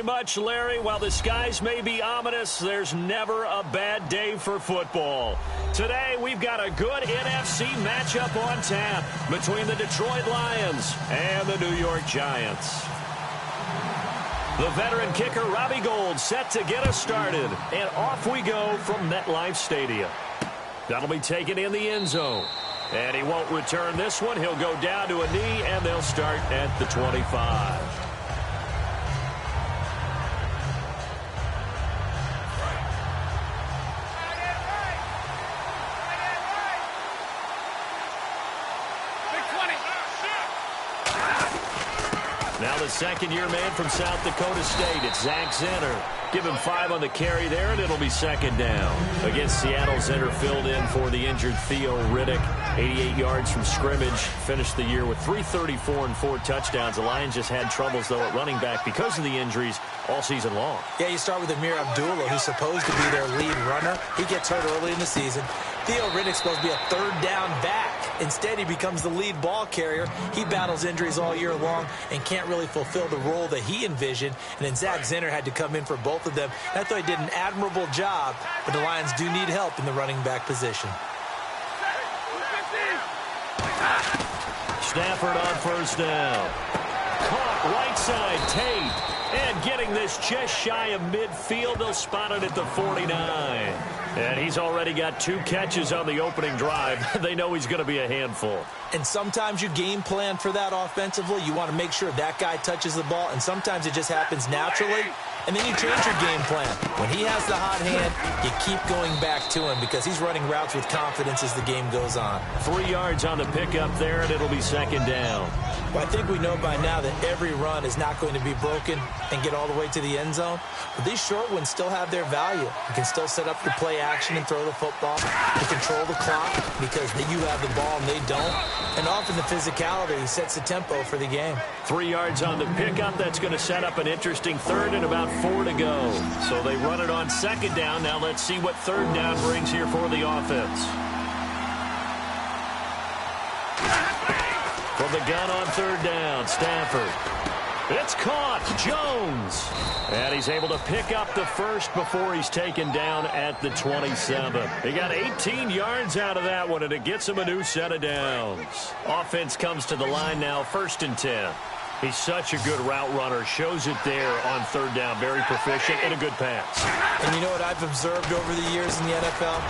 much, Larry. While the skies may be ominous, there's never a bad day for football. Today, we've got a good NFC matchup on tap between the Detroit Lions and the New York Giants. The veteran kicker, Robbie Gould, set to get us started. And off we go from MetLife Stadium. That'll be taken in the end zone. And he won't return this one. He'll go down to a knee, and they'll start at the 25. Now the second-year man from South Dakota State, it's Zach Zenner. Give him 5 on the carry there, and it'll be second down. Against Seattle, Zenner filled in for the injured Theo Riddick. 88 yards from scrimmage. Finished the year with 334 and 4 touchdowns. The Lions just had troubles, though, at running back because of the injuries all season long. Yeah, you start with Amir Abdullah, who's supposed to be their lead runner. He gets hurt early in the season. Theo Riddick's supposed to be a third down back. Instead, he becomes the lead ball carrier. He battles injuries all year long and can't really fulfill the role that he envisioned. And then Zach Zenner had to come in for both of them. And I thought he did an admirable job, but the Lions do need help in the running back position. Stafford on first down. Caught right side, Tate. And getting this just shy of midfield, they'll spot it at the 49. And he's already got 2 catches on the opening drive. They know he's going to be a handful. And sometimes you game plan for that offensively. You want to make sure that guy touches the ball, and sometimes it just happens naturally. And then you change your game plan. When he has the hot hand, you keep going back to him because he's running routes with confidence as the game goes on. 3 yards on the pickup there, and it'll be second down. Well, I think we know by now that every run is not going to be broken and get all the way to the end zone. But these short ones still have their value. You can still set up your play action and throw the football. You control the clock because you have the ball and they don't. And often the physicality sets the tempo for the game. 3 yards on the pickup. That's going to set up an interesting third and about 4 to go. So they run it on second down. Now let's see what third down brings here for the offense. From the gun on third down, Stafford. It's caught. Jones. And he's able to pick up the first before he's taken down at the 27. He got 18 yards out of that one, and it gets him a new set of downs. Offense comes to the line now, 1st and 10. He's such a good route runner. Shows it there on third down. Very proficient and a good pass. And you know what I've observed over the years in the NFL?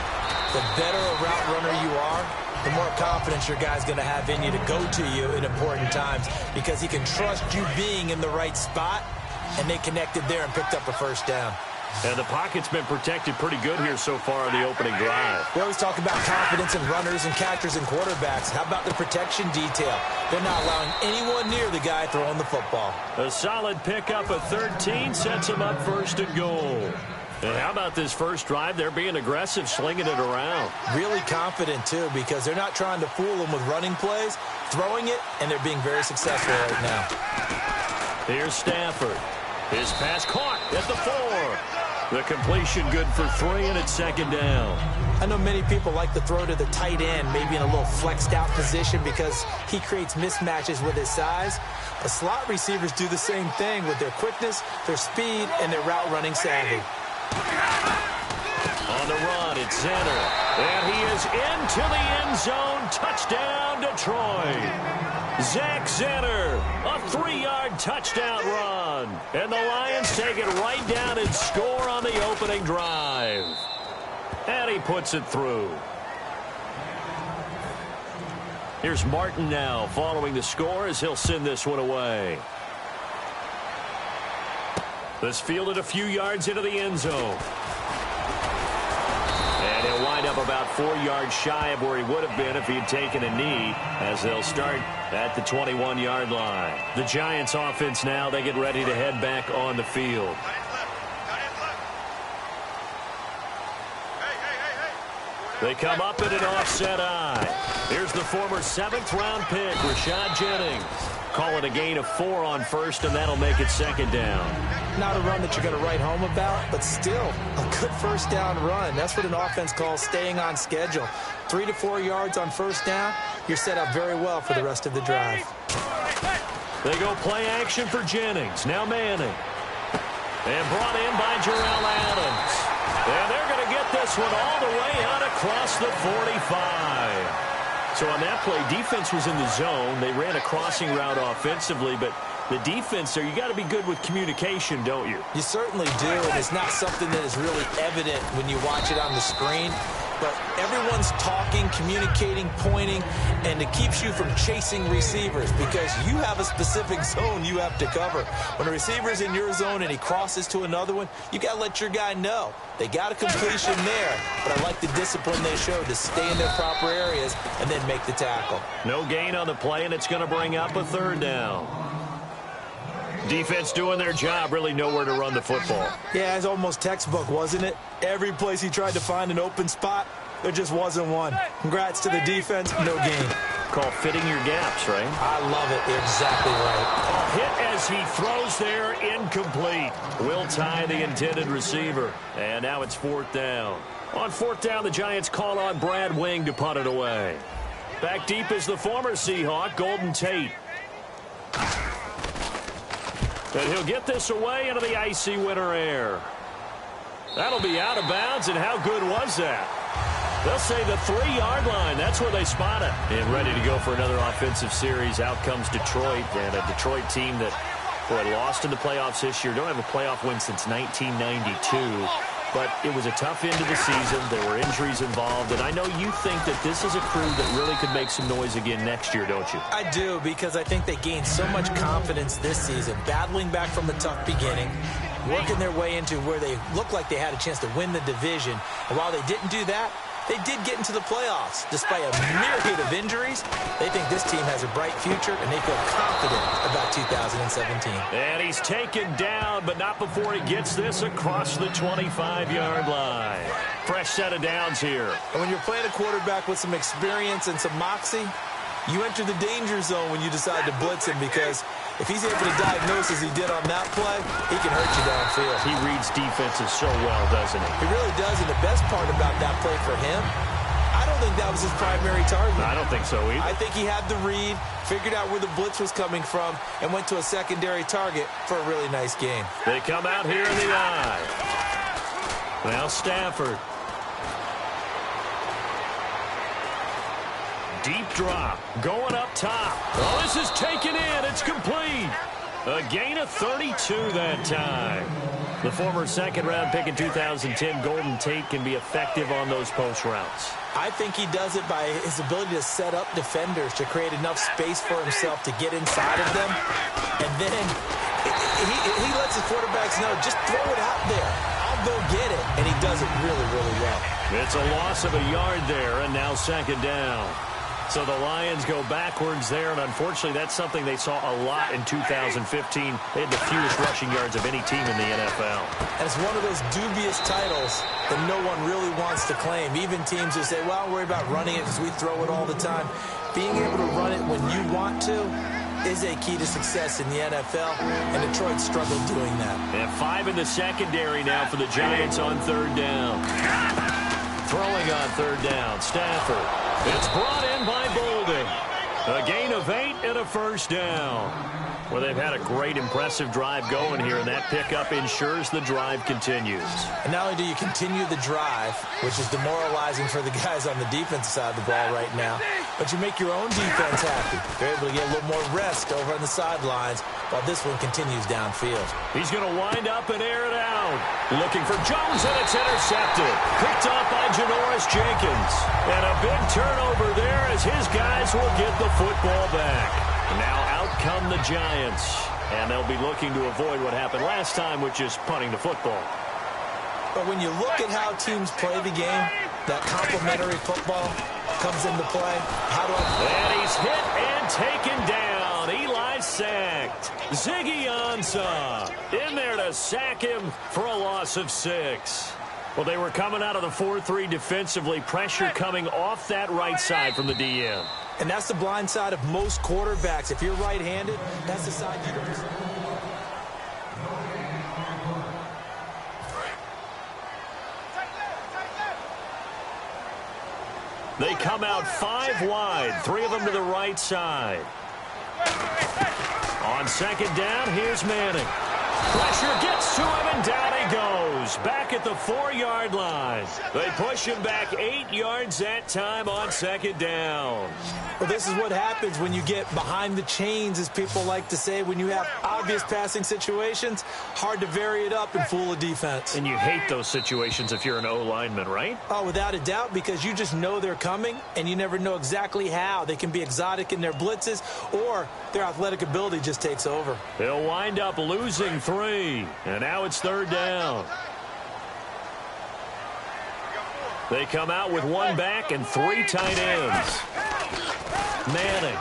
The better a route runner you are, the more confidence your guy's going to have in you to go to you in important times because he can trust you being in the right spot, and they connected there and picked up a first down. And the pocket's been protected pretty good here so far on the opening drive. We always talk about confidence in runners and catchers and quarterbacks. How about the protection detail? They're not allowing anyone near the guy throwing the football. A solid pickup of 13 sets him up 1st and goal. And how about this first drive? They're being aggressive, slinging it around. Really confident, too, because they're not trying to fool them with running plays, throwing it, and they're being very successful right now. Here's Stafford. His pass caught at the 4. The completion good for 3, and it's second down. I know many people like to throw to the tight end, maybe in a little flexed out position because he creates mismatches with his size. But slot receivers do the same thing with their quickness, their speed, and their route running savvy. On the run, it's Zenner. And he is into the end zone. Touchdown, Detroit. Zach Zenner, a 3-yard touchdown run. And the Lions take it right down and score on the opening drive. And he puts it through. Here's Martin now following the score as he'll send this one away. This fielded a few yards into the end zone. And he'll wind up about 4 yards shy of where he would have been if he had taken a knee, as they'll start at the 21-yard line. The Giants offense now, they get ready to head back on the field. They come up in an offset eye. Here's the former 7th-round pick, Rashad Jennings. Call it a gain of 4 on first, and that'll make it second down. Not a run that you're going to write home about, but still a good first down run. That's what an offense calls staying on schedule. 3 to 4 yards on first down, you're set up very well for the rest of the drive. They go play action for Jennings. Now Manning. And brought in by Jarrell Adams. And they're going to get this one all the way out across the 45. So on that play, defense was in the zone. They ran a crossing route offensively, but the defense there, you got to be good with communication, don't you? You certainly do, and it's not something that is really evident when you watch it on the screen. But everyone's talking, communicating, pointing, and it keeps you from chasing receivers because you have a specific zone you have to cover. When a receiver's in your zone and he crosses to another one, you got to let your guy know. They got a completion there, but I like the discipline they showed to stay in their proper areas and then make the tackle. No gain on the play, and it's going to bring up a third down. Defense doing their job, really nowhere to run the football. Yeah, it's almost textbook, wasn't it? Every place he tried to find an open spot, there just wasn't one. Congrats to the defense, no gain. Call fitting your gaps, right? I love it. You're exactly right. A hit as he throws there, incomplete. Will tie the intended receiver. And now it's fourth down. On fourth down, the Giants call on Brad Wing to punt it away. Back deep is the former Seahawk, Golden Tate. And he'll get this away into the icy winter air. That'll be out of bounds, and how good was that? They'll say the 3-yard line. That's where they spot it. And ready to go for another offensive series. Out comes Detroit, and a Detroit team that, boy, lost in the playoffs this year. Don't have a playoff win since 1992. But it was a tough end of the season. There were injuries involved. And I know you think that this is a crew that really could make some noise again next year, don't you? I do, because I think they gained so much confidence this season, battling back from a tough beginning, working their way into where they looked like they had a chance to win the division. And while they didn't do that, they did get into the playoffs. Despite a myriad of injuries, they think this team has a bright future, and they feel confident about 2017. And he's taken down, but not before he gets this across the 25-yard line. Fresh set of downs here. And when you're playing a quarterback with some experience and some moxie, you enter the danger zone when you decide to blitz him, because if he's able to diagnose as he did on that play, he can hurt you downfield. He reads defenses so well, doesn't he? He really does, and the best part about that play for him, I don't think that was his primary target. I don't think so either. I think he had the read, figured out where the blitz was coming from, and went to a secondary target for a really nice game. They come out here in the eye. Now Stafford. Deep drop, going up top. Oh, this is taken in. It's complete. A gain of 32 that time. The former second-round pick in 2010, Golden Tate, can be effective on those post routes. I think he does it by his ability to set up defenders to create enough space for himself to get inside of them. And then he lets his quarterbacks know, just throw it out there. I'll go get it. And he does it really, really well. It's a loss of a yard there, and now second down. So the Lions go backwards there, and unfortunately that's something they saw a lot in 2015. They had the fewest rushing yards of any team in the NFL. And it's one of those dubious titles that no one really wants to claim. Even teams who say, well, I'll worry about running it because we throw it all the time. Being able to run it when you want to is a key to success in the NFL, and Detroit struggled doing that. And 5 in the secondary now for the Giants on third down. Throwing on third down, Stafford. It's brought in by Bolden. A gain of 8 and a first down. Well, they've had a great, impressive drive going here, and that pickup ensures the drive continues. And not only do you continue the drive, which is demoralizing for the guys on the defensive side of the ball right now, but you make your own defense happy. They're able to get a little more rest over on the sidelines while this one continues downfield. He's going to wind up and air it out. Looking for Jones, and it's intercepted. Picked off by Janoris Jenkins. And a big turnover there as his guys will get the football back. Now out come the Giants, and they'll be looking to avoid what happened last time, which is punting the football. But when you look at how teams play the game, that complementary football comes into play. And he's hit and taken down. Eli sacked. Ziggy Ansah in there to sack him for a loss of 6. Well, they were coming out of the 4-3 defensively. Pressure coming off that right side from the DM. And that's the blind side of most quarterbacks. If you're right-handed, that's the side you don't. They come out 5 wide, 3 of them to the right side. On second down, here's Manning. Pressure gets to him, and down he goes. Back at the 4-yard line. They push him back 8 yards that time on second down. Well, this is what happens when you get behind the chains, as people like to say. When you have obvious passing situations, hard to vary it up and fool a defense. And you hate those situations if you're an O-lineman, right? Oh, without a doubt, because you just know they're coming, and you never know exactly how. They can be exotic in their blitzes, or their athletic ability just takes over. They'll wind up losing 3, and now it's third down. They come out with 1 back and 3 tight ends. Manning.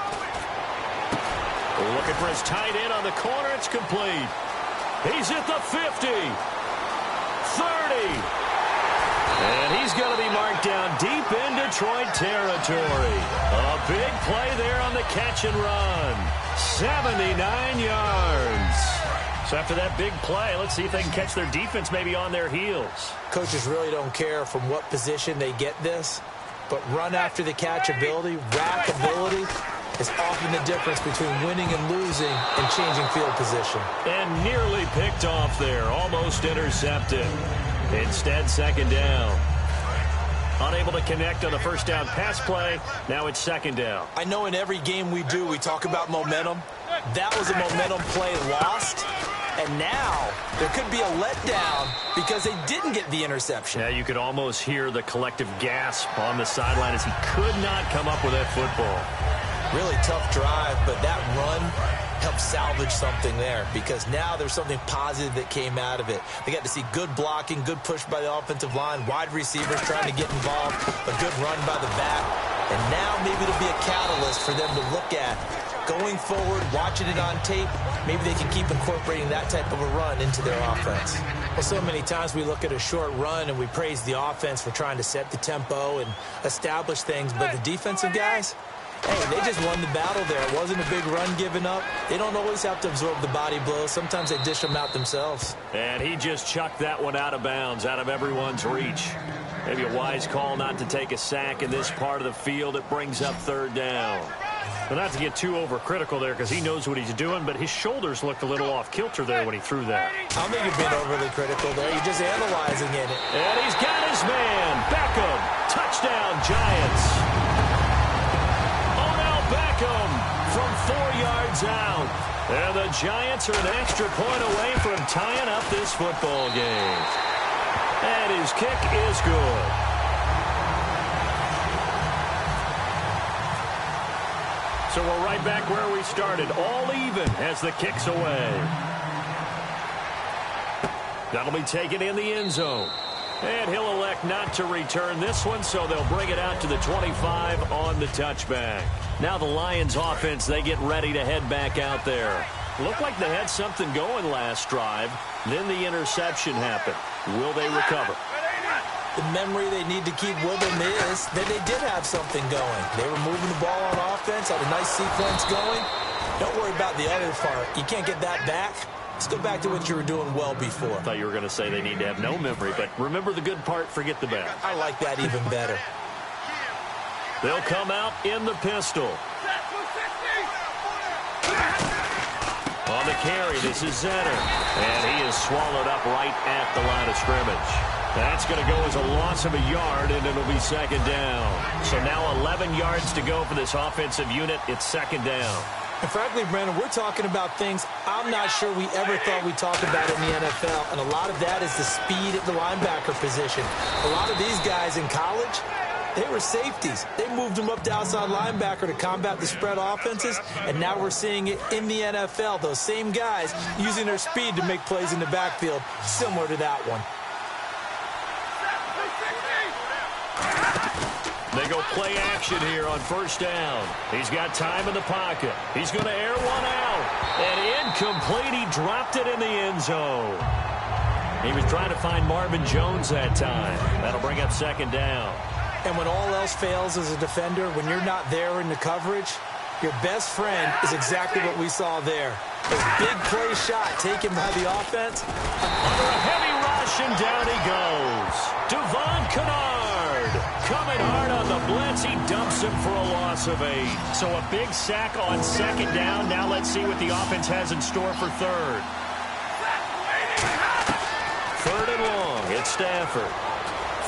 Looking for his tight end on the corner. It's complete. He's at the 50. 30. And he's going to be marked down deep in Detroit territory. A big play there on the catch and run. 79 yards. So after that big play, let's see if they can catch their defense maybe on their heels. Coaches really don't care from what position they get this, but run after the catch ability, rack ability, is often the difference between winning and losing and changing field position. And nearly picked off there, almost intercepted. Instead, second down. Unable to connect on the first down pass play. Now it's second down. I know in every game we do, we talk about momentum. That was a momentum play lost. And now there could be a letdown because they didn't get the interception. Yeah, you could almost hear the collective gasp on the sideline as he could not come up with that football. Really tough drive, but that run helped salvage something there because now there's something positive that came out of it. They got to see good blocking, good push by the offensive line, wide receivers trying to get involved, a good run by the back. And now maybe it'll be a catalyst for them to look at going forward, watching it on tape. Maybe they can keep incorporating that type of a run into their offense. Well, so many times we look at a short run and we praise the offense for trying to set the tempo and establish things, but the defensive guys, hey, they just won the battle there. It wasn't a big run given up. They don't always have to absorb the body blows. Sometimes they dish them out themselves. And he just chucked that one out of bounds, out of everyone's reach. Maybe a wise call not to take a sack in this part of the field. It brings up third down. But not to get too overcritical there because he knows what he's doing, but his shoulders looked a little off kilter there when he threw that. I don't think you're being overly critical there. You're just analyzing it. And he's got his man. Beckham. Touchdown, Giants. Beckham from 4 yards out. And the Giants are an extra point away from tying up this football game. And his kick is good. So we're right back where we started. All even as the kick's away. That'll be taken in the end zone. And he'll elect not to return this one, so they'll bring it out to the 25 on the touchback. Now the Lions offense, they get ready to head back out there. Looked like they had something going last drive. Then the interception happened. Will they recover? The memory they need to keep with them is that they did have something going. They were moving the ball on offense, had a nice sequence going. Don't worry about the other part. You can't get that back. Let's go back to what you were doing well before. I thought you were going to say they need to have no memory, but remember the good part, forget the bad. I like that even better. They'll come out in the pistol. On the carry, this is Zetter. And he is swallowed up right at the line of scrimmage. That's going to go as a loss of a yard, and it'll be second down. So now 11 yards to go for this offensive unit. It's second down. And frankly, Brandon, we're talking about things I'm not sure we ever thought we'd talk about in the NFL. And a lot of that is the speed at the linebacker position. A lot of these guys in college, they were safeties. They moved them up to outside linebacker to combat the spread offenses. And now we're seeing it in the NFL. Those same guys using their speed to make plays in the backfield, similar to that one. They go play action here on first down. He's got time in the pocket. He's going to air one out. And incomplete. He dropped it in the end zone. He was trying to find Marvin Jones that time. That'll bring up second down. And when all else fails as a defender, when you're not there in the coverage, your best friend is exactly what we saw there. A big play shot taken by the offense. Under a heavy rush, and down he goes. Devon Kennard coming hard on the blitz. He dumps him for a loss of 8. So a big sack on second down. Now let's see what the offense has in store for third. Stafford.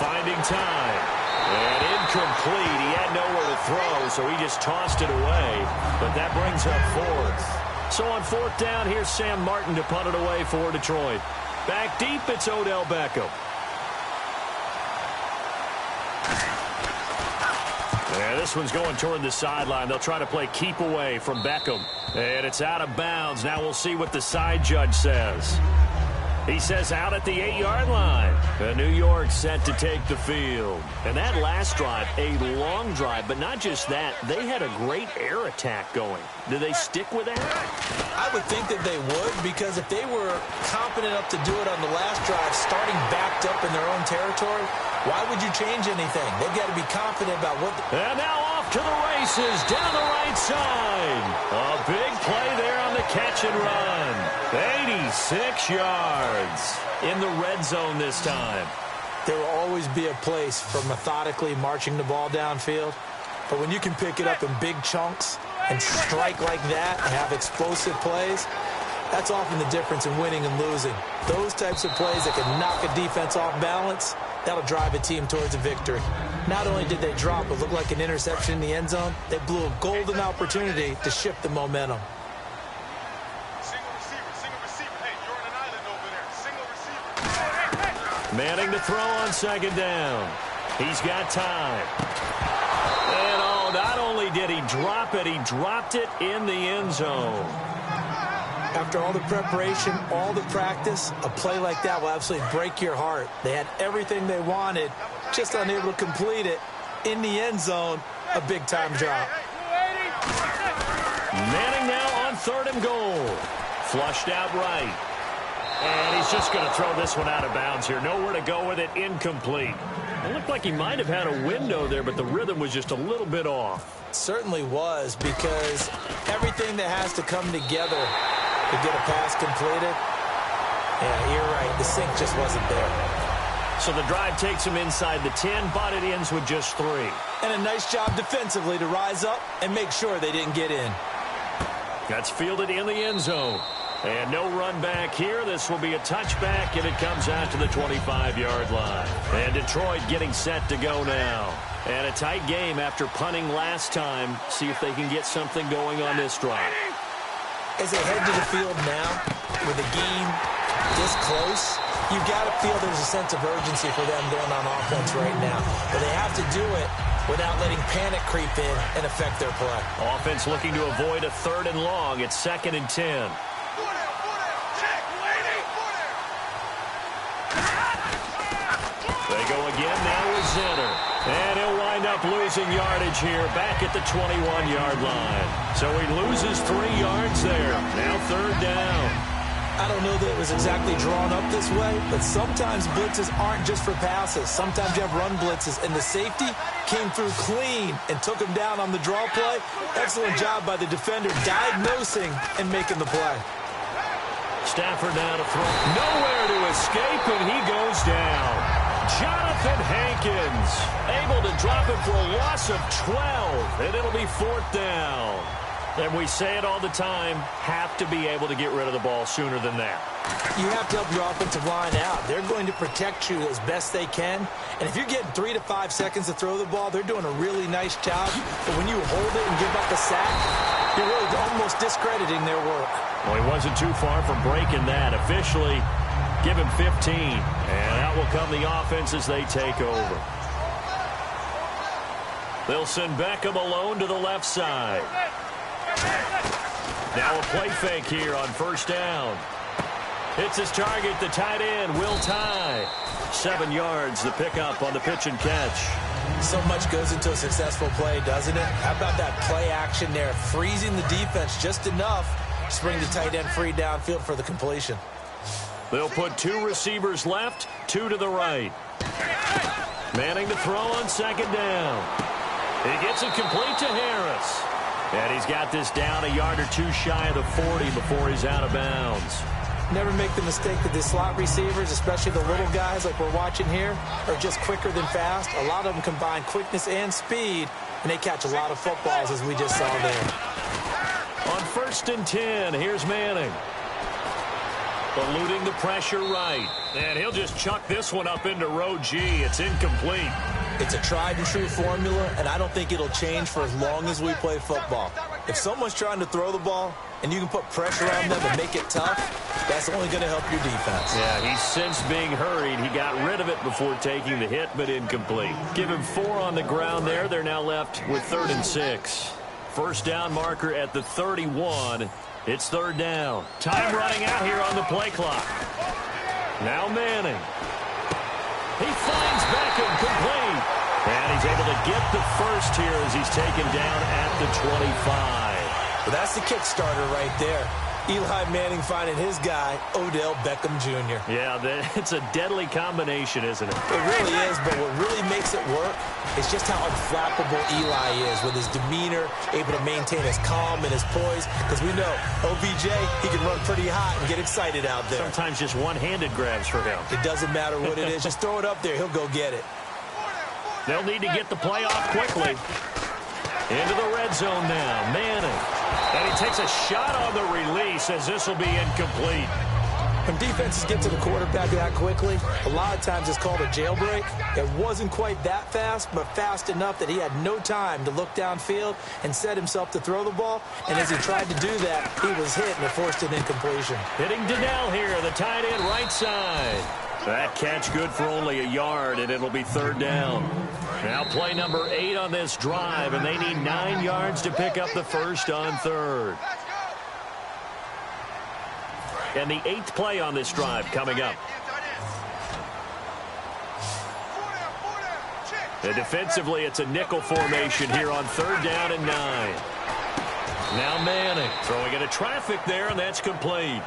Finding time. And incomplete. He had nowhere to throw, so he just tossed it away. But that brings up fourth. So on fourth down, here's Sam Martin to punt it away for Detroit. Back deep, it's Odell Beckham. Yeah, this one's going toward the sideline. They'll try to play keep away from Beckham. And it's out of bounds. Now we'll see what the side judge says. He says out at the 8-yard line. New York set to take the field. And that last drive, a long drive, but not just that. They had a great air attack going. Do they stick with that? I would think that they would, because if they were competent enough to do it on the last drive, starting backed up in their own territory, why would you change anything? They've got to be confident about what... And now off to the races down the right side. A big play there on the catch and run. 86 yards in the red zone this time. There will always be a place for methodically marching the ball downfield. But when you can pick it up in big chunks and strike like that and have explosive plays, that's often the difference in winning and losing. Those types of plays that can knock a defense off balance, that'll drive a team towards a victory. Not only did they drop what looked like an interception in the end zone, they blew a golden opportunity to shift the momentum. Manning to throw on second down. He's got time. And oh, not only did he drop it, he dropped it in the end zone. After all the preparation, all the practice, a play like that will absolutely break your heart. They had everything they wanted, just unable to complete it. In the end zone, a big-time drop. Manning now on third and goal. Flushed out right. And he's just going to throw this one out of bounds here. Nowhere to go with it. Incomplete. It looked like he might have had a window there, but the rhythm was just a little bit off. It certainly was, because everything that has to come together to get a pass completed, yeah, you're right. The sync just wasn't there. So the drive takes him inside the 10, but it ends with just 3. And a nice job defensively to rise up and make sure they didn't get in. That's fielded in the end zone. And no run back here. This will be a touchback, and it comes out to the 25-yard line. And Detroit getting set to go now. And a tight game after punting last time. See if they can get something going on this drive. As they head to the field now, with the game this close, you've got to feel there's a sense of urgency for them going on offense right now. But they have to do it without letting panic creep in and affect their play. Offense looking to avoid a 3rd and long. It's 2nd and 10. They go again now with Zenner. And he'll wind up losing yardage here back at the 21-yard line. So he loses 3 yards there. Now 3rd down. I don't know that it was exactly drawn up this way, but sometimes blitzes aren't just for passes. Sometimes you have run blitzes, and the safety came through clean and took him down on the draw play. Excellent job by the defender diagnosing and making the play. Stafford now to throw. Nowhere to escape, and he goes down. Jonathan Hankins able to drop it for a loss of 12, and it'll be 4th down. And we say it all the time, have to be able to get rid of the ball sooner than that. You have to help your offensive line out. They're going to protect you as best they can. And if you're getting 3 to 5 seconds to throw the ball, they're doing a really nice job. But when you hold it and give up a sack, you're really almost discrediting their work. Well, he wasn't too far from breaking that. Officially, give him 15. And out will come the offense as they take over. They'll send Beckham alone to the left side. Now a play fake here on 1st down. Hits his target, the tight end, Will Tye. 7 yards, the pickup on the pitch and catch. So much goes into a successful play, doesn't it? How about that play action there, freezing the defense just enough to bring the tight end free downfield for the completion. They'll put 2 receivers left, 2 to the right. Manning to throw on 2nd down. He gets it complete to Harris. And he's got this down a yard or 2 shy of the 40 before he's out of bounds. Never make the mistake that the slot receivers, especially the little guys like we're watching here, are just quicker than fast. A lot of them combine quickness and speed, and they catch a lot of footballs, as we just saw there. On 1st and 10, here's Manning. Eluding the pressure right. And he'll just chuck this one up into row G. It's incomplete. It's a tried-and-true formula, and I don't think it'll change for as long as we play football. If someone's trying to throw the ball and you can put pressure on them and make it tough, that's only going to help your defense. Yeah, he's since being hurried. He got rid of it before taking the hit, but incomplete. Give him 4 on the ground there. They're now left with 3rd and 6. First down marker at the 31. It's 3rd down. Time running out here on the play clock. Now Manning. He finds Beckham complete. And he's able to get the first here as he's taken down at the 25. Well, that's the kick starter right there. Eli Manning finding his guy, Odell Beckham Jr. Yeah, it's a deadly combination, isn't it? It really is, but what really makes it work is just how unflappable Eli is with his demeanor, able to maintain his calm and his poise. Because we know, OBJ, he can run pretty hot and get excited out there. Sometimes just one-handed grabs for him. It doesn't matter what it is. Just throw it up there. He'll go get it. They'll need to get the play off quickly. Into the red zone now. Manning. And he takes a shot on the release as this will be incomplete. When defenses get to the quarterback that quickly, a lot of times it's called a jailbreak. It wasn't quite that fast, but fast enough that he had no time to look downfield and set himself to throw the ball. And as he tried to do that, he was hit and it forced an incompletion. Hitting Donnell here, the tight end right side. That catch good for only a yard, and it'll be 3rd down. Now play number 8 on this drive, and they need 9 yards to pick up the first on 3rd. And the 8th play on this drive coming up. And defensively, it's a nickel formation here on 3rd down and 9. Now Manning throwing into traffic there, and that's complete.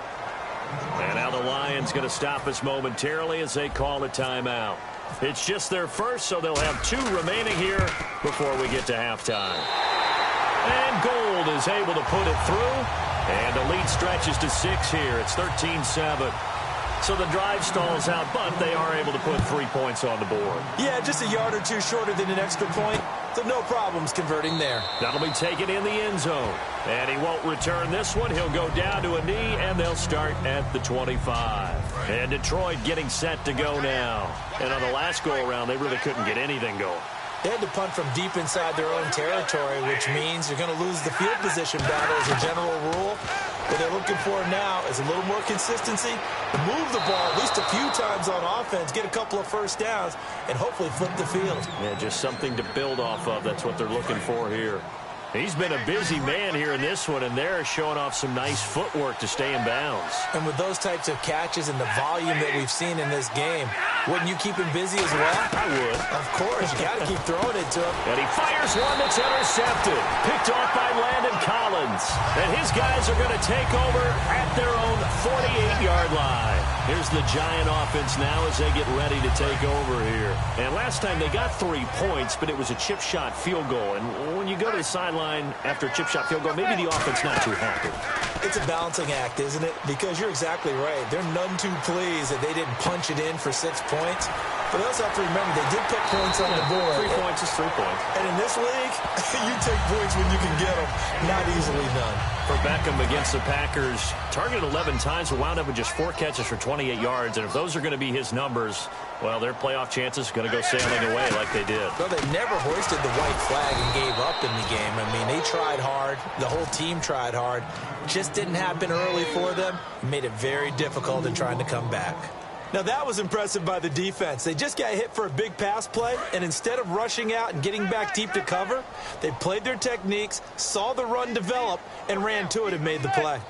And now the Lions going to stop us momentarily as they call a timeout. It's just their first, so they'll have 2 remaining here before we get to halftime. And Gold is able to put it through. And the lead stretches to 6 here. It's 13-7. So the drive stalls out, but they are able to put 3 points on the board. Yeah, just a yard or 2 shorter than an extra point. So no problems converting there. That'll be taken in the end zone. And he won't return this one. He'll go down to a knee, and they'll start at the 25. And Detroit getting set to go now. And on the last go-around, they really couldn't get anything going. They had to punt from deep inside their own territory, which means you're going to lose the field position battle as a general rule. What they're looking for now is a little more consistency, move the ball at least a few times on offense, get a couple of first downs, and hopefully flip the field. Yeah, just something to build off of. That's what they're looking for here. He's been a busy man here in this one, and they're showing off some nice footwork to stay in bounds. And with those types of catches and the volume that we've seen in this game, wouldn't you keep him busy as well? I would. Of course. You got to keep throwing it to him. And he fires one that's intercepted. Picked off by Landon Collins. And his guys are going to take over at their own 48-yard line. Here's the Giant offense now as they get ready to take over here. And last time they got 3 points, but it was a chip shot field goal. And when you go to the sideline after a chip shot field goal, maybe the offense not too happy. It's a balancing act, isn't it? Because you're exactly right. They're none too pleased that they didn't punch it in for 6 points. But they also have to remember they did put points on the board. 3 points is 3 points. And in this league, you take points when you can get them. Not easily done. For Beckham against the Packers, targeted 11 times, but wound up with just 4 catches for 28 yards. And if those are going to be his numbers, well, their playoff chances are going to go sailing away like they did. Well, they never hoisted the white flag and gave up in the game. I mean, they tried hard. The whole team tried hard. Just didn't happen early for them. It made it very difficult in trying to come back. Now, that was impressive by the defense. They just got hit for a big pass play, and instead of rushing out and getting back deep to cover, they played their techniques, saw the run develop, and ran to it and made the play.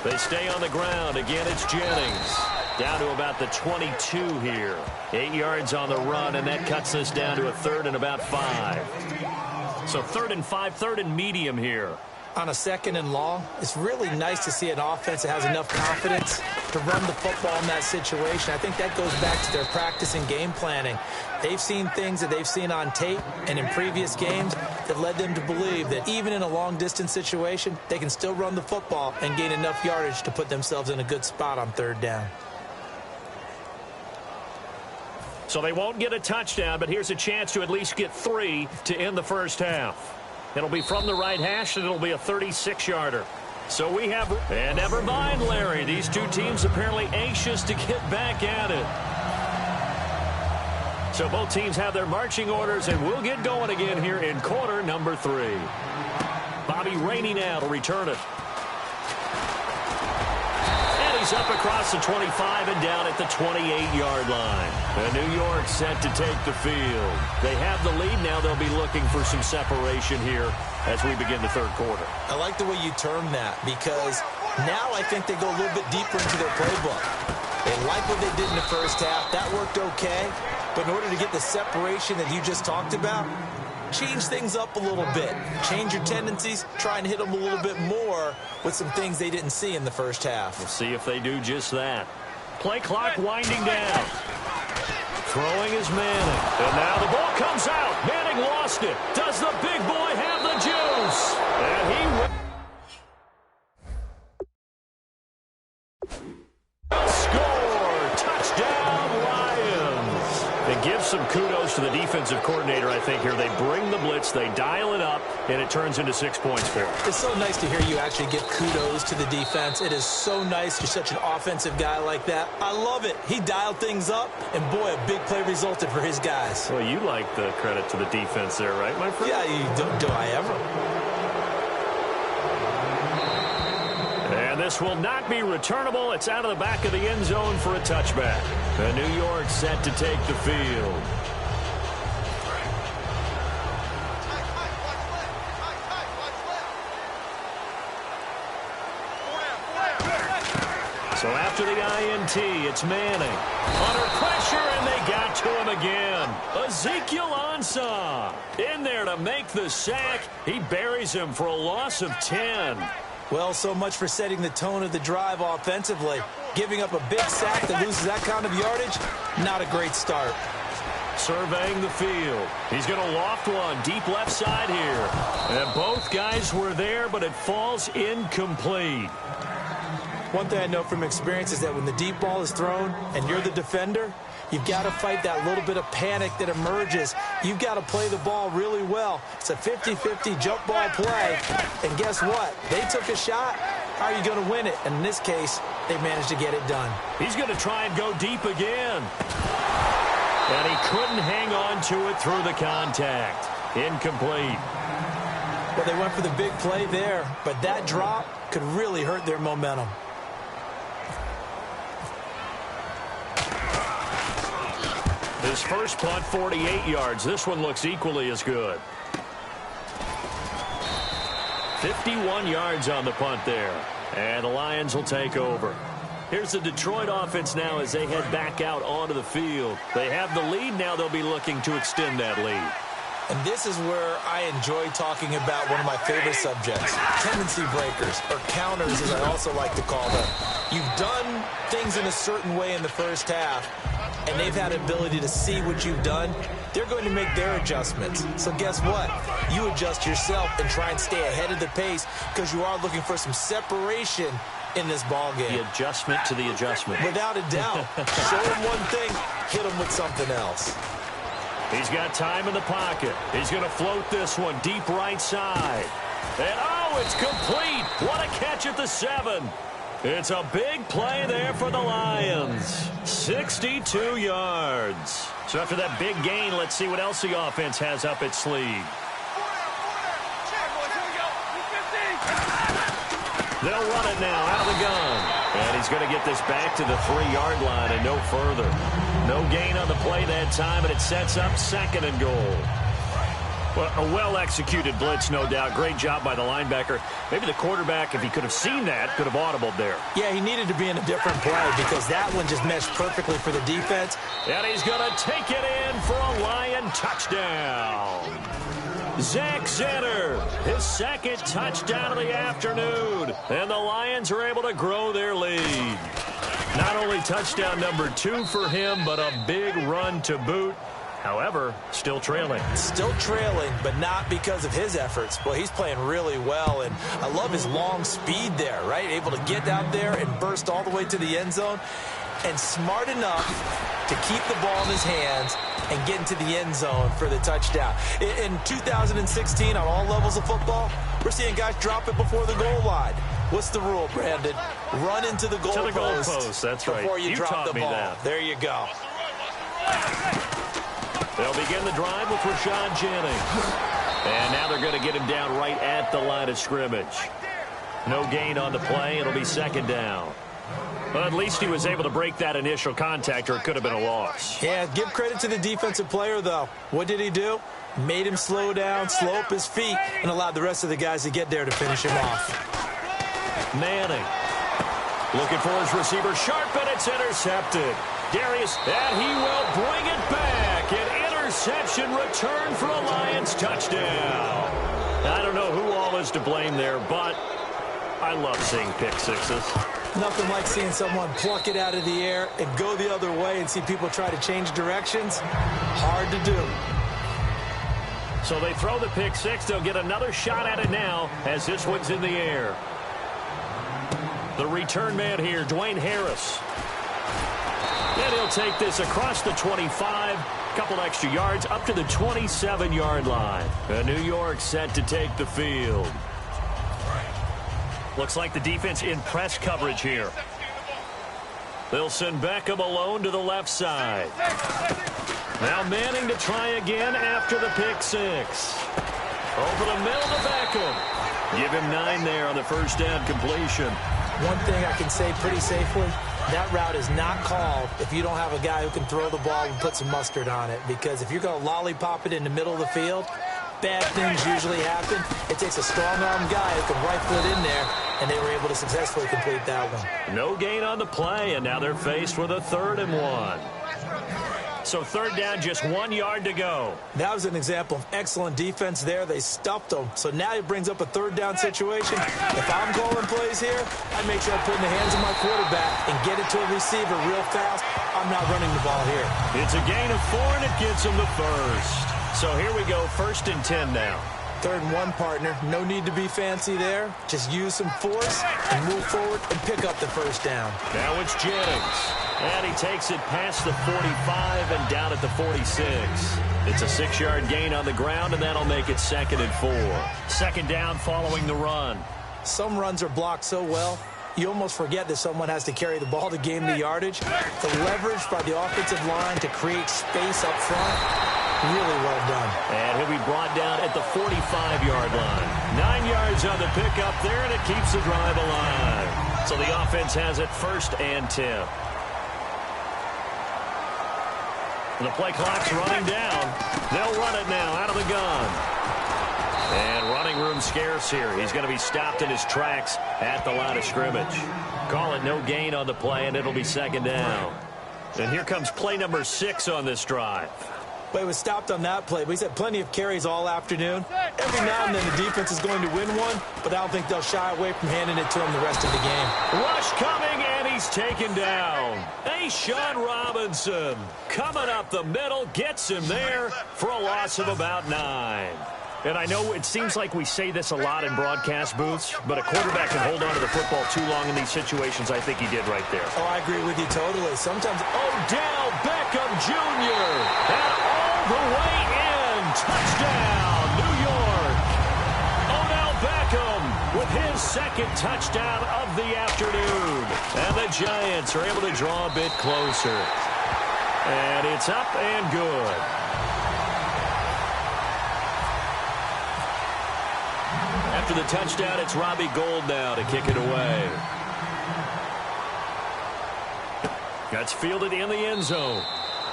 They stay on the ground. Again, it's Jennings. Down to about the 22 here. 8 yards on the run, and that cuts us down to a 3rd and about 5. So 3rd and 5, 3rd and medium here. On a 2nd and long, it's really nice to see an offense that has enough confidence to run the football in that situation. I think that goes back to their practice and game planning. They've seen things that they've seen on tape and in previous games that led them to believe that even in a long-distance situation, they can still run the football and gain enough yardage to put themselves in a good spot on 3rd down. So they won't get a touchdown, but here's a chance to at least get 3 to end the first half. It'll be from the right hash, and it'll be a 36-yarder. So we have, and never mind, Larry. These two teams apparently anxious to get back at it. So both teams have their marching orders, and we'll get going again here in quarter number 3. Bobby Rainey now to return it. He's up across the 25 and down at the 28-yard line. And New York set to take the field. They have the lead. Now they'll be looking for some separation here as we begin the 3rd quarter. I like the way you term that because now I think they go a little bit deeper into their playbook. They like what they did in the first half. That worked okay. But in order to get the separation that you just talked about, change things up a little bit. Change your tendencies. Try and hit them a little bit more with some things they didn't see in the first half. We'll see if they do just that. Play clock winding down. Throwing is Manning. And now the ball comes out. Manning lost it. Does the big boy have the juice? And he will score. Touchdown, Lions. And give some kudos to the defensive coordinator, I think, here. They bring the blitz, they dial it up, and it turns into 6 points for them. It's so nice to hear you actually give kudos to the defense. It is so nice. You're such an offensive guy like that. I love it. He dialed things up, and boy, a big play resulted for his guys. Well, you like the credit to the defense there, right, my friend? Yeah, do I ever? And this will not be returnable. It's out of the back of the end zone for a touchback. And New York set to take the field. So after the INT, it's Manning. Under pressure, and they got to him again. Ezekiel Ansah in there to make the sack. He buries him for a loss of 10. Well, so much for setting the tone of the drive offensively. Giving up a big sack that loses that kind of yardage, not a great start. Surveying the field. He's going to loft one deep left side here. And both guys were there, but it falls incomplete. One thing I know from experience is that when the deep ball is thrown and you're the defender, you've got to fight that little bit of panic that emerges. You've got to play the ball really well. It's a 50-50 jump ball play. And guess what? They took a shot. How are you going to win it? And in this case, they managed to get it done. He's going to try and go deep again. And he couldn't hang on to it through the contact. Incomplete. Well, they went for the big play there, but that drop could really hurt their momentum. His first punt, 48 yards. This one looks equally as good. 51 yards on the punt there. And the Lions will take over. Here's the Detroit offense now as they head back out onto the field. They have the lead. Now they'll be looking to extend that lead. And this is where I enjoy talking about one of my favorite subjects, tendency breakers, or counters as I also like to call them. You've done things in a certain way in the first half, and they've had ability to see what you've done. They're going to make their adjustments. So guess what? You adjust yourself and try and stay ahead of the pace because you are looking for some separation in this ball game. The adjustment to the adjustment. Without a doubt. Show them one thing, hit them with something else. He's got time in the pocket. He's going to float this one deep right side. And, oh, it's complete. What a catch at the 7. It's a big play there for the Lions. 62 yards. So after that big gain, let's see what else the offense has up its sleeve. They'll run it now out of the gun. And he's going to get this back to the 3-yard line and no further. No gain on the play that time, and it sets up 2nd and goal. Well, a well-executed blitz, no doubt. Great job by the linebacker. Maybe the quarterback, if he could have seen that, could have audibled there. Yeah, he needed to be in a different play because that one just meshed perfectly for the defense. And he's going to take it in for a Lion touchdown. Zach Zenner, his second touchdown of the afternoon. And the Lions are able to grow their lead. Not only touchdown number 2 for him, but a big run to boot. However, still trailing. Still trailing, but not because of his efforts. Well, he's playing really well, and I love his long speed there, right? Able to get out there and burst all the way to the end zone, and smart enough to keep the ball in his hands and get into the end zone for the touchdown. In 2016, on all levels of football, we're seeing guys drop it before the goal line. What's the rule, Brandon? Run into the goal post. That's right. Before you drop the ball. That. There you go. They'll begin the drive with Rashad Jennings. And now they're going to get him down right at the line of scrimmage. No gain on the play. It'll be second down. Well, at least he was able to break that initial contact, or it could have been a loss. Yeah, give credit to the defensive player, though. What did he do? Made him slow down, slow up his feet, and allowed the rest of the guys to get there to finish him off. Manning looking for his receiver. Sharp, and it's intercepted. Darius, and he will bring it back. An interception return for a Lions touchdown. I don't know who all is to blame there, but I love seeing pick sixes. Nothing like seeing someone pluck it out of the air and go the other way and see people try to change directions. Hard to do. So they throw the pick six. They'll get another shot at it now as this one's in the air. The return man here, Dwayne Harris. And he'll take this across the 25, couple extra yards up to the 27-yard line. And New York set to take the field. Looks like the defense in press coverage here. They'll send Beckham alone to the left side. Now Manning to try again after the pick six. Over the middle to Beckham. Give him 9 there on the first down completion. One thing I can say pretty safely, that route is not called if you don't have a guy who can throw the ball and put some mustard on it. Because if you're going to lollipop it in the middle of the field, bad things usually happen. It takes a strong-arm guy who can rifle it in there, and they were able to successfully complete that one. No gain on the play, and now they're faced with a 3rd and 1. So third down, just 1 yard to go. That was an example of excellent defense there. They stuffed them. So now it brings up a 3rd down situation. If I'm calling plays here, I'd make sure I put in the hands of my quarterback and get it to a receiver real fast. I'm not running the ball here. It's a gain of 4, and it gets them the first. So here we go, 1st and 10 now. 3rd and 1, partner. No need to be fancy there. Just use some force and move forward and pick up the first down. Now it's Jennings. And he takes it past the 45 and down at the 46. It's a 6-yard gain on the ground, and that'll make it 2nd and 4. 2nd down following the run. Some runs are blocked so well, you almost forget that someone has to carry the ball to gain the yardage. The leverage by the offensive line to create space up front, really well done. And he'll be brought down at the 45-yard line. 9 yards on the pickup there, and it keeps the drive alive. So the offense has it 1st and 10. And the play clock's running down. They'll run it now out of the gun. And running room scarce here. He's going to be stopped in his tracks at the line of scrimmage. Call it no gain on the play, and it'll be 2nd down. And here comes play number 6 on this drive. But he was stopped on that play. But he's had plenty of carries all afternoon. Every now and then the defense is going to win one, but I don't think they'll shy away from handing it to him the rest of the game. Rush coming, and he's taken down. Sean Robinson coming up the middle, gets him there for a loss of about 9. And I know it seems like we say this a lot in broadcast booths, but a quarterback can hold on to the football too long in these situations. I think he did right there. Oh, I agree with you totally. Sometimes Odell Beckham Jr. and all the way in. Touchdown, New York. Odell Beckham with his 2nd touchdown of the afternoon. And the Giants are able to draw a bit closer. And it's up and good. After the touchdown, it's Robbie Gould now to kick it away. That's fielded in the end zone.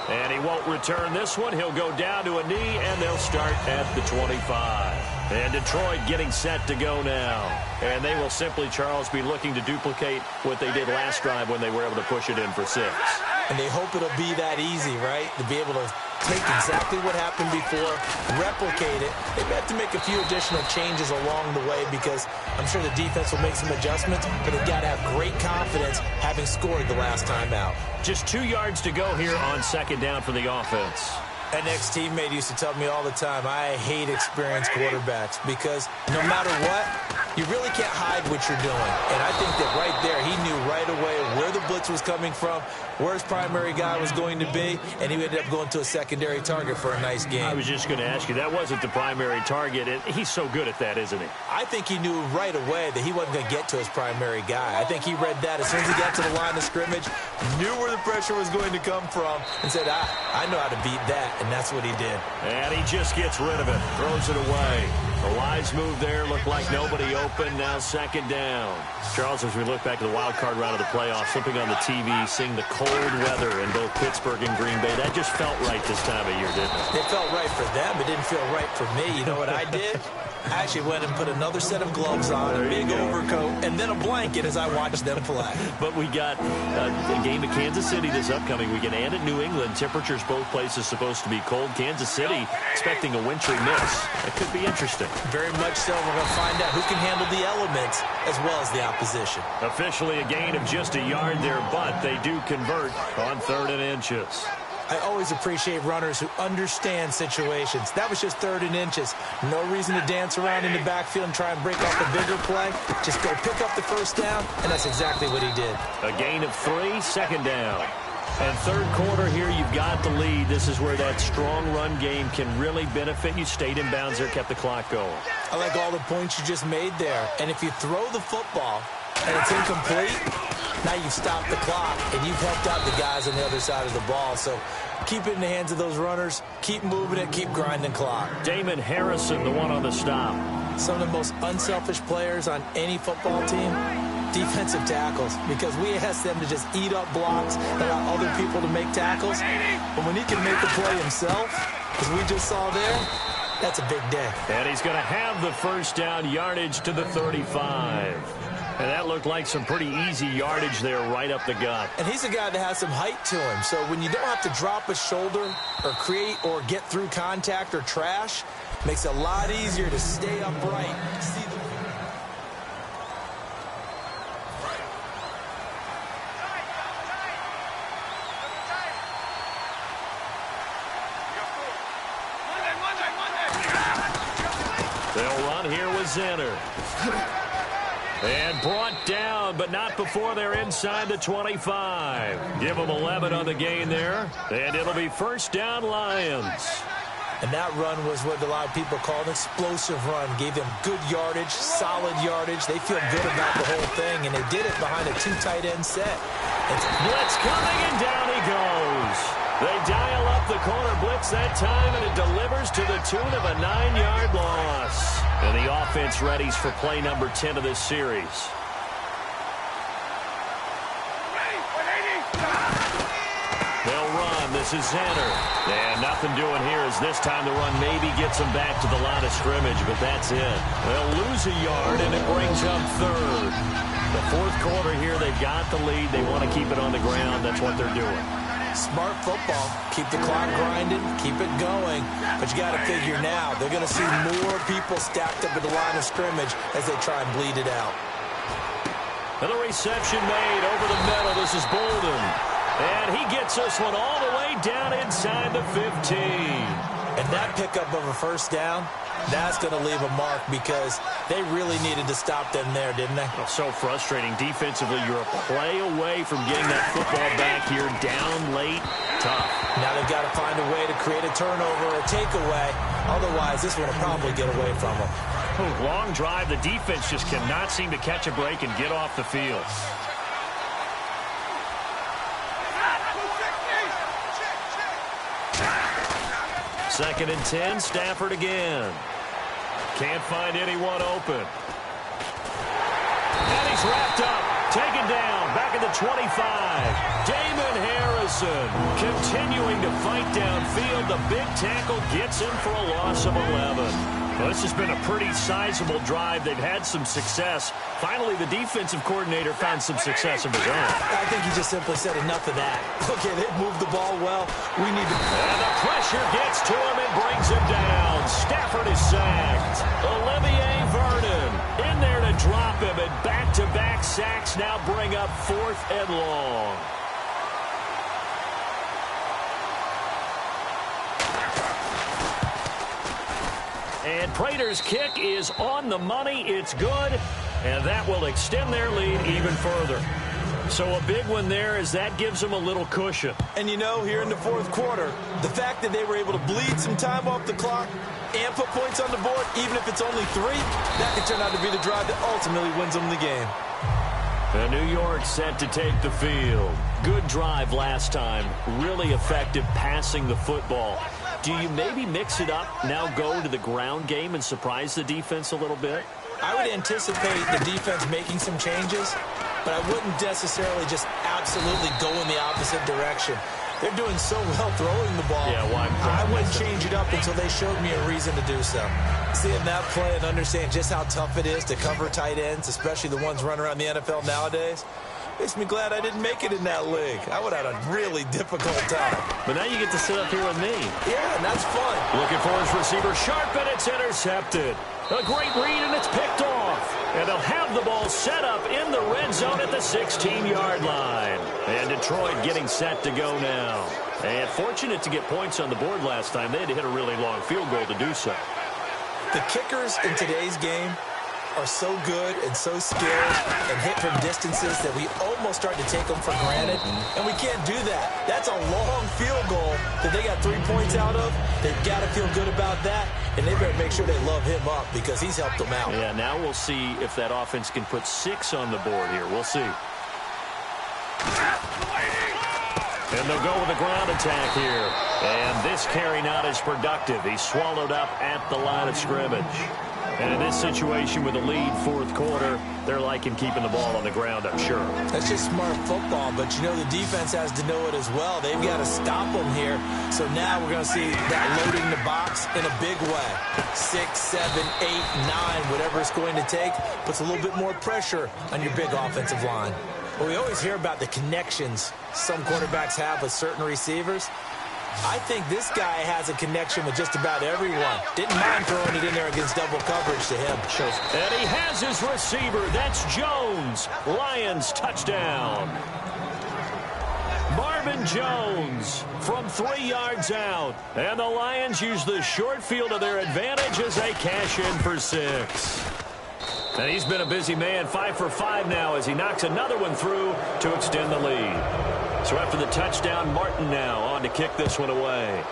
And he won't return this one. He'll go down to a knee, and they'll start at the 25. And Detroit getting set to go now. And they will simply, Charles, be looking to duplicate what they did last drive when they were able to push it in for 6. And they hope it'll be that easy, right? To be able to take exactly what happened before, replicate it. They may have to make a few additional changes along the way because I'm sure the defense will make some adjustments, but they've got to have great confidence having scored the last time out. Just 2 yards to go here on second down for the offense. An ex-teammate used to tell me all the time, I hate experienced quarterbacks because no matter what, you really can't hide what you're doing. And I think that right there, he knew right away where the blitz was coming from, where his primary guy was going to be, and he ended up going to a secondary target for a nice game. I was just going to ask you, that wasn't the primary target. He's so good at that, isn't he? I think he knew right away that he wasn't going to get to his primary guy. I think he read that as soon as he got to the line of scrimmage, knew where the pressure was going to come from, and said, I know how to beat that. And that's what he did. And he just gets rid of it. Throws it away. The wise move there. Looked like nobody open. Now second down. Charles, as we look back at the wild card round of the playoffs, flipping on the TV, seeing the cold weather in both Pittsburgh and Green Bay, that just felt right this time of year, didn't it? It felt right for them. It didn't feel right for me. You know what I did? I actually went and put another set of gloves on, a big overcoat, and then a blanket as I watched them play. But we got a game at Kansas City this upcoming weekend and at New England. Temperatures both places supposed to be cold. Kansas City expecting a wintry mix. It could be interesting. Very much so. We're going to find out who can handle the elements as well as the opposition. Officially a gain of just a yard there, but they do convert on 3rd and inches. I always appreciate runners who understand situations. That was just 3rd and inches. No reason to dance around in the backfield and try and break off a bigger play. Just go pick up the first down, and that's exactly what he did. A gain of 3, second down. And third quarter here, you've got the lead. This is where that strong run game can really benefit you. Stayed in bounds there, kept the clock going. I like all the points you just made there. And if you throw the football and it's incomplete, now you've stopped the clock, and you've helped out the guys on the other side of the ball. So keep it in the hands of those runners. Keep moving it. Keep grinding clock. Damon Harrison, the one on the stop. Some of the most unselfish players on any football team, defensive tackles, because we ask them to just eat up blocks, allow other people to make tackles. But when he can make the play himself, as we just saw there, that's a big day. And he's going to have the first down, yardage to the 35. And that looked like some pretty easy yardage there right up the gut. And he's a guy that has some height to him. So when you don't have to drop a shoulder or create or get through contact or trash, makes it a lot easier to stay upright. See the They'll run here with Zenner. And brought down, but not before they're inside the 25. Give them 11 on the gain there. And it'll be first down, Lions. And that run was what a lot of people call an explosive run. Gave them good yardage, solid yardage. They feel good about the whole thing, and they did it behind a 2 tight end set. Blitz coming, and down he goes. They dial up the corner blitz that time, and it delivers to the tune of a 9-yard loss. And the offense readies for play number 10 of this series. They'll run. This is Zenner. And nothing doing here as this time the run maybe gets them back to the line of scrimmage, but that's it. They'll lose a yard, and it brings up 3rd. The fourth quarter here, they've got the lead. They want to keep it on the ground. That's what they're doing. Smart football. Keep the clock grinding. Keep it going. But you got to figure now, they're going to see more people stacked up at the line of scrimmage as they try and bleed it out. And the reception made over the middle. This is Bolden. And he gets this one all the way down inside the 15. And that pickup of a first down, that's going to leave a mark because they really needed to stop them there, didn't they? Well, so frustrating. Defensively, you're a play away from getting that football back here. Down late, tough. Now they've got to find a way to create a turnover or takeaway. Otherwise, this one will probably get away from them. Long drive. The defense just cannot seem to catch a break and get off the field. Second and 10, Stafford again. Can't find anyone open. And he's wrapped up, taken down, back at the 25. Damon Harrison continuing to fight downfield. The big tackle gets him for a loss of 11. Well, this has been a pretty sizable drive. They've had some success. Finally, the defensive coordinator found some success of his own. I think he just simply said enough of that. Okay, they've moved the ball well. We need to... And the pressure gets to him and brings him down. Stafford is sacked. Olivier Vernon in there to drop him. And back-to-back sacks now bring up 4th and long. And Prater's kick is on the money. It's good, and that will extend their lead even further. So a big one there as that gives them a little cushion. And you know, here in the 4th quarter, the fact that they were able to bleed some time off the clock and put points on the board, even if it's only 3, that could turn out to be the drive that ultimately wins them the game. And New York set to take the field. Good drive last time. Really effective passing the football. Do you maybe mix it up, now go to the ground game and surprise the defense a little bit? I would anticipate the defense making some changes, but I wouldn't necessarily just absolutely go in the opposite direction. They're doing so well throwing the ball. Yeah, well, I wouldn't change it up until they showed me a reason to do so. Seeing that play and understand just how tough it is to cover tight ends, especially the ones running around the NFL nowadays, makes me glad I didn't make it in that league. I would have had a really difficult time. But now you get to sit up here with me. Yeah, and that's fun. Looking for his receiver, sharp, and it's intercepted. A great read, and it's picked off. And they'll have the ball set up in the red zone at the 16-yard line. And Detroit getting set to go now. And fortunate to get points on the board last time. They had to hit a really long field goal to do so. The kickers in today's game are so good and so skilled and hit from distances that we almost start to take them for granted, and we can't do that. That's a long field goal that they got 3 points out of. They've got to feel good about that, and they better make sure they love him up because he's helped them out. Yeah, now we'll see if that offense can put 6 on the board here. We'll see. And they'll go with a ground attack here. And this carry not as productive. He's swallowed up at the line of scrimmage. And in this situation with a lead 4th quarter, they're liking keeping the ball on the ground, I'm sure. That's just smart football, but you know the defense has to know it as well. They've got to stop them here. So now we're going to see that loading the box in a big way. 6, 7, 8, 9, whatever it's going to take, puts a little bit more pressure on your big offensive line. Well, we always hear about the connections some quarterbacks have with certain receivers. I think this guy has a connection with just about everyone. Didn't mind throwing it in there against double coverage to him. And he has his receiver. That's Jones. Lions touchdown. Marvin Jones from 3 yards out. And the Lions use the short field to their advantage as they cash in for 6. And he's been a busy man, 5 for 5 now as he knocks another one through to extend the lead. So after the touchdown, Martin now on to kick this one away.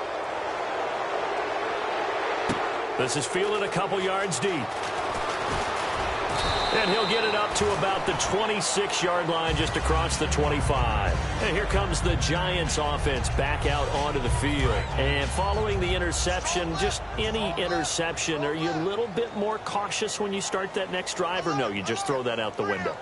This is fielded a couple yards deep. And he'll get it up to about the 26-yard line just across the 25. And here comes the Giants offense back out onto the field. And following the interception, just any interception, are you a little bit more cautious when you start that next drive, or no, you just throw that out the window?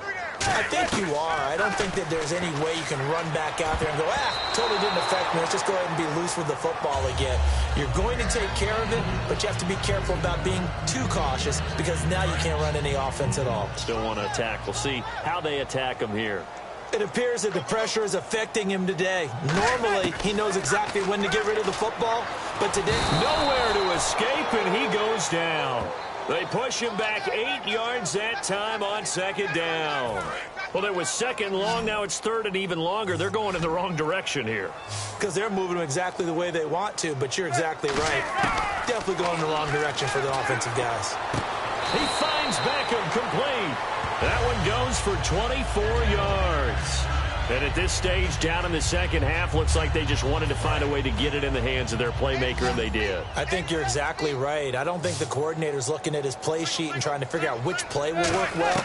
I think you are. I don't think that there's any way you can run back out there and go, totally didn't affect me. Let's just go ahead and be loose with the football again. You're going to take care of it, but you have to be careful about being too cautious because now you can't run any offense at all. Still want to attack. We'll see how they attack him here. It appears that the pressure is affecting him today. Normally, he knows exactly when to get rid of the football, but today, nowhere to escape, and he goes down. They push him back 8 yards that time on 2nd down. Well, it was 2nd long. Now it's 3rd and even longer. They're going in the wrong direction here. Because they're moving them exactly the way they want to, but you're exactly right. Definitely going in the wrong direction for the offensive guys. He finds Beckham complete. That one goes for 24 yards. And at this stage, down in the second half, looks like they just wanted to find a way to get it in the hands of their playmaker, and they did. I think you're exactly right. I don't think the coordinator's looking at his play sheet and trying to figure out which play will work well.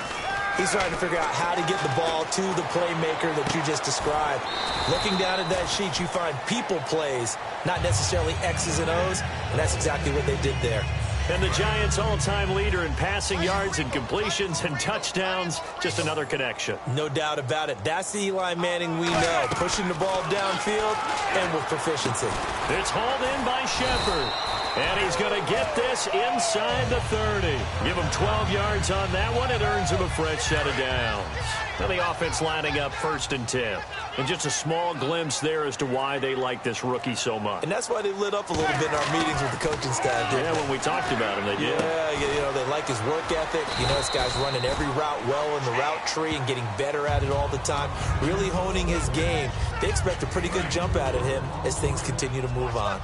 He's trying to figure out how to get the ball to the playmaker that you just described. Looking down at that sheet, you find people plays, not necessarily X's and O's, and that's exactly what they did there. And the Giants' all-time leader in passing yards and completions and touchdowns, just another connection. No doubt about it. That's the Eli Manning we know, pushing the ball downfield and with proficiency. It's hauled in by Shepard. And he's going to get this inside the 30. Give him 12 yards on that one. It earns him a fresh set of downs. And the offense lining up 1st and 10. And just a small glimpse there as to why they like this rookie so much. And that's why they lit up a little bit in our meetings with the coaching staff. Yeah, when we talked about him, they did. Yeah, they like his work ethic. This guy's running every route well in the route tree and getting better at it all the time. Really honing his game. They expect a pretty good jump out of him as things continue to move on.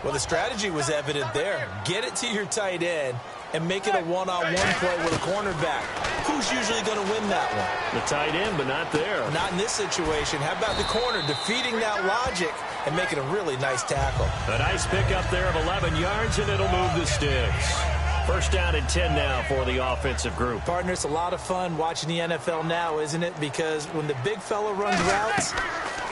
Well, the strategy was evident there. Get it to your tight end and make it a one-on-one play with a cornerback. Who's usually going to win that one? The tight end, but not there. Not in this situation. How about the corner defeating that logic and making a really nice tackle? A nice pickup there of 11 yards, and it'll move the sticks. 1st down and 10 now for the offensive group. Partner, it's a lot of fun watching the NFL now, isn't it? Because when the big fella runs routes,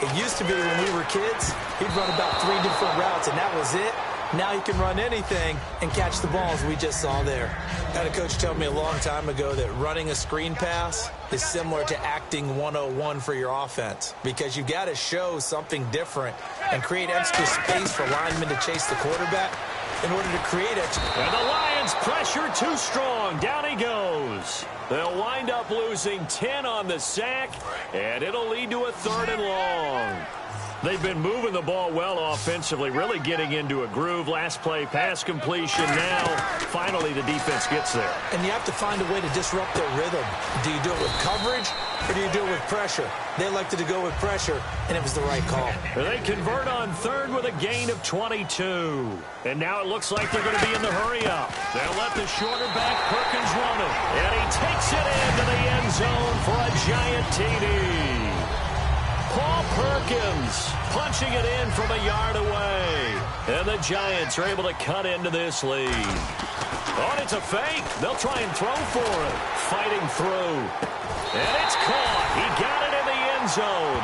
it used to be when we were kids, he'd run about 3 different routes, and that was it. Now he can run anything and catch the balls we just saw there. I had a coach tell me a long time ago that running a screen pass is similar to acting 101 for your offense, because you got to show something different and create extra space for linemen to chase the quarterback in order to create extra. And the Lions pressure too strong. Down he goes. They'll wind up losing 10 on the sack, and it'll lead to a 3rd and long. They've been moving the ball well offensively, really getting into a groove. Last play, pass completion. Now, finally, the defense gets there. And you have to find a way to disrupt their rhythm. Do you do it with coverage, or do you do it with pressure? They elected to go with pressure, and it was the right call. They convert on 3rd with a gain of 22. And now it looks like they're going to be in the hurry-up. They'll let the shorter back, Perkins, run it. And he takes it into the end zone for a giant TD. Paul Perkins punching it in from a yard away. And the Giants are able to cut into this lead. Oh, and it's a fake. They'll try and throw for it. Fighting through. And it's caught. He got it in the end zone.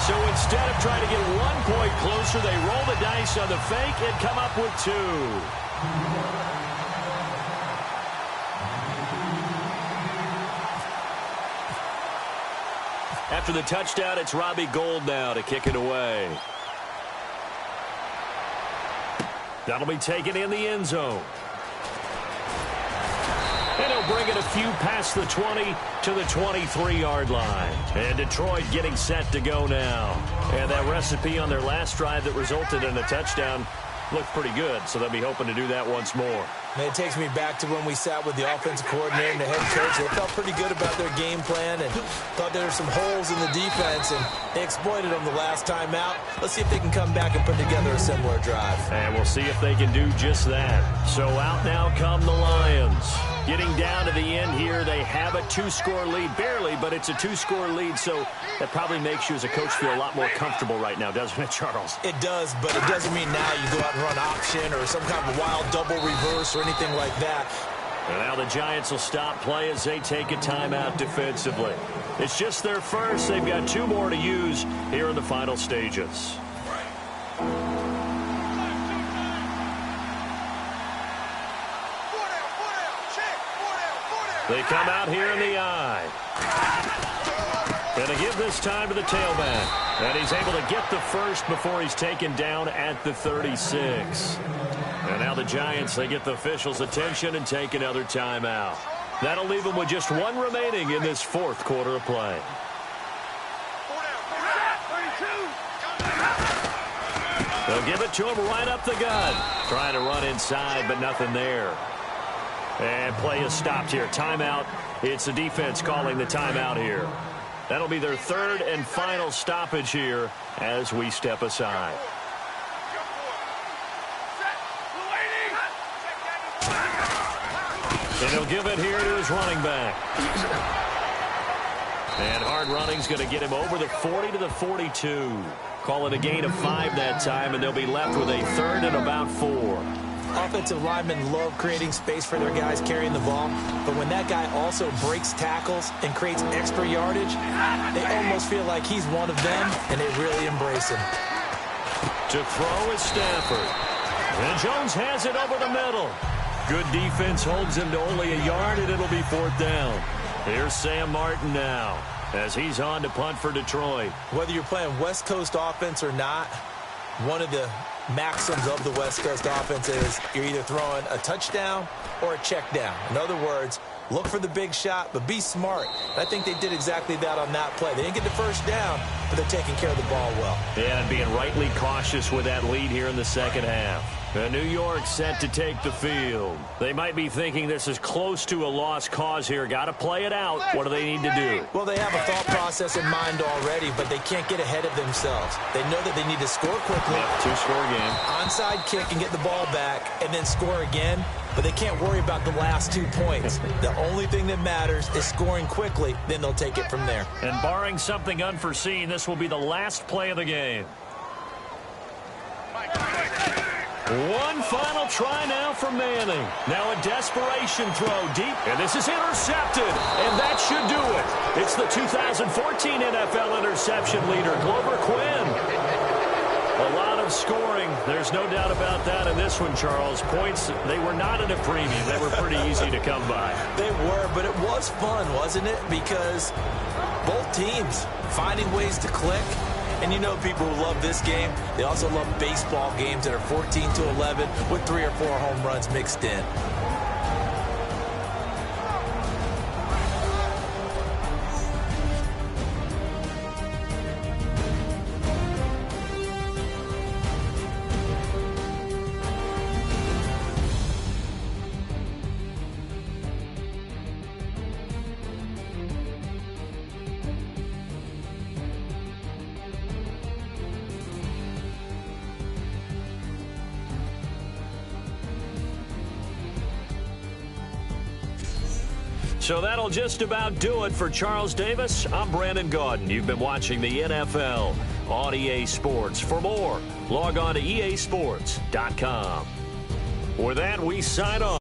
So instead of trying to get 1 point closer, they roll the dice on the fake and come up with 2. After the touchdown, it's Robbie Gould now to kick it away. That'll be taken in the end zone. And he'll bring it a few past the 20 to the 23-yard line. And Detroit getting set to go now. And that recipe on their last drive that resulted in a touchdown looked pretty good, so they'll be hoping to do that once more. And it takes me back to when we sat with the offensive coordinator and the head coach. They felt pretty good about their game plan and thought there were some holes in the defense, and they exploited them the last time out. Let's see if they can come back and put together a similar drive. And we'll see if they can do just that. So out now come the Lions. Getting down to the end here, they have a 2-score lead. Barely, but it's a 2-score lead, so that probably makes you as a coach feel a lot more comfortable right now, doesn't it, Charles? It does, but it doesn't mean now you go out and run option or some kind of wild double reverse or anything like that. And now the Giants will stop play as they take a timeout defensively. It's just their first. They've got 2 more to use here in the final stages. They come out here in the eye. Going to give this time to the tailback. And he's able to get the first before he's taken down at the 36. And now the Giants, they get the officials' attention and take another timeout. That'll leave them with just 1 remaining in this 4th quarter of play. They'll give it to him right up the gut. Trying to run inside, but nothing there. And play is stopped here. Timeout. It's the defense calling the timeout here. That'll be their 3rd and final stoppage here as we step aside. And he'll give it here to his running back. And hard running's going to get him over the 40 to the 42. Call it a gain of 5 that time, and they'll be left with a 3rd and about 4. Offensive linemen love creating space for their guys carrying the ball, but when that guy also breaks tackles and creates extra yardage, they almost feel like he's one of them, and they really embrace him. To throw is Stafford. And Jones has it over the middle. Good defense holds him to only a yard, and it'll be 4th down. Here's Sam Martin now as he's on to punt for Detroit. Whether you're playing West Coast offense or not, one of the maxims of the West Coast offense is you're either throwing a touchdown or a check down. In other words, look for the big shot, but be smart. I think they did exactly that on that play. They didn't get the first down, but they're taking care of the ball well. Yeah, and being rightly cautious with that lead here in the second half. New York set to take the field. They might be thinking this is close to a lost cause here. Got to play it out. What do they need to do? Well, they have a thought process in mind already, but they can't get ahead of themselves. They know that they need to score quickly. Yep, 2-score game. Onside kick and get the ball back and then score again, but they can't worry about the last 2 points. The only thing that matters is scoring quickly, then they'll take it from there. And barring something unforeseen, this will be the last play of the game. One final try now for Manning. Now a desperation throw deep, and this is intercepted, and that should do it. It's the 2014 NFL interception leader, Glover Quinn. A lot of scoring. There's no doubt about that in this one, Charles. Points, they were not at a premium. They were pretty easy to come by. They were, but it was fun, wasn't it? Because both teams finding ways to click. And you know people who love this game, they also love baseball games that are 14-11 with 3 or 4 home runs mixed in. So that'll just about do it for Charles Davis. I'm Brandon Gaudin. You've been watching the NFL on EA Sports. For more, log on to easports.com. With that, we sign off.